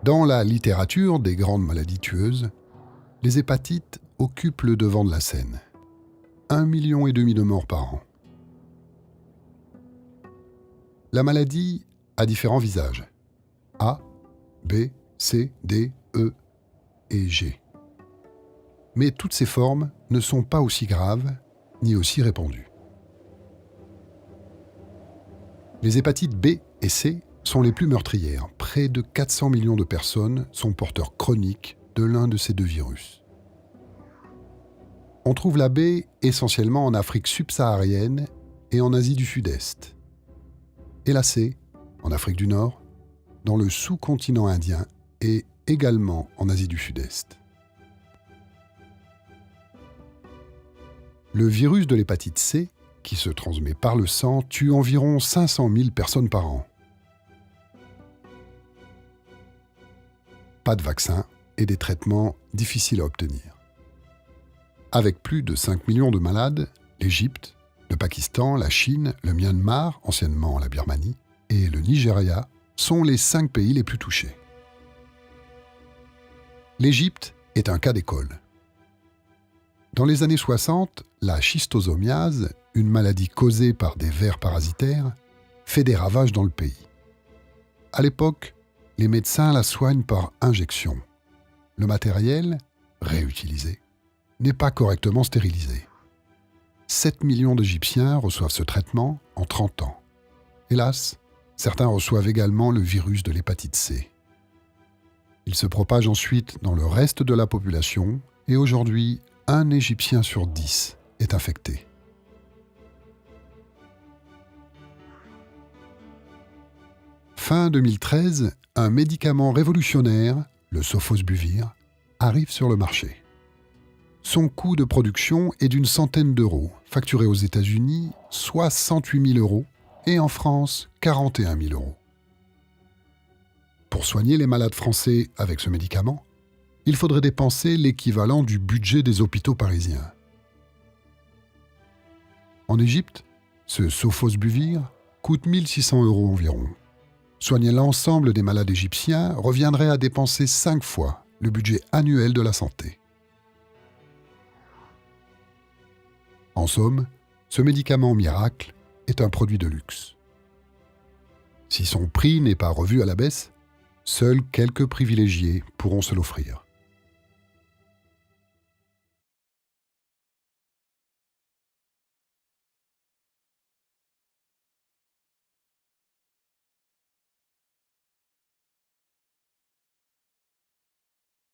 Dans la littérature des grandes maladies tueuses, les hépatites occupent le devant de la scène. 1,5 million de morts par an. La maladie a différents visages. A, B, C, D, E et G. Mais toutes ces formes ne sont pas aussi graves ni aussi répandues. Les hépatites B et C sont les plus meurtrières. Près de 400 millions de personnes sont porteurs chroniques de l'un de ces deux virus. On trouve la B essentiellement en Afrique subsaharienne et en Asie du Sud-Est. Et la C en Afrique du Nord, dans le sous-continent indien et également en Asie du Sud-Est. Le virus de l'hépatite C, qui se transmet par le sang, tue environ 500 000 personnes par an. Pas de vaccin et des traitements difficiles à obtenir. Avec plus de 5 millions de malades, l'Égypte, le Pakistan, la Chine, le Myanmar, anciennement la Birmanie, et le Nigeria sont les 5 pays les plus touchés. L'Égypte est un cas d'école. Dans les années 60, la schistosomiase, une maladie causée par des vers parasitaires, fait des ravages dans le pays. À l'époque, les médecins la soignent par injection. Le matériel, réutilisé, n'est pas correctement stérilisé. 7 millions d'Égyptiens reçoivent ce traitement en 30 ans. Hélas, certains reçoivent également le virus de l'hépatite C. Il se propage ensuite dans le reste de la population et aujourd'hui, 1 Égyptien sur 10 est infecté. Fin 2013, un médicament révolutionnaire, le sofosbuvir, arrive sur le marché. Son coût de production est d'une centaine d'euros, facturé aux États-Unis 68 000 euros et en France 41 000 euros. Pour soigner les malades français avec ce médicament, il faudrait dépenser l'équivalent du budget des hôpitaux parisiens. En Égypte, ce sofosbuvir coûte 1 600 euros environ. Soigner l'ensemble des malades égyptiens reviendrait à dépenser 5 fois le budget annuel de la santé. En somme, ce médicament miracle est un produit de luxe. Si son prix n'est pas revu à la baisse, seuls quelques privilégiés pourront se l'offrir.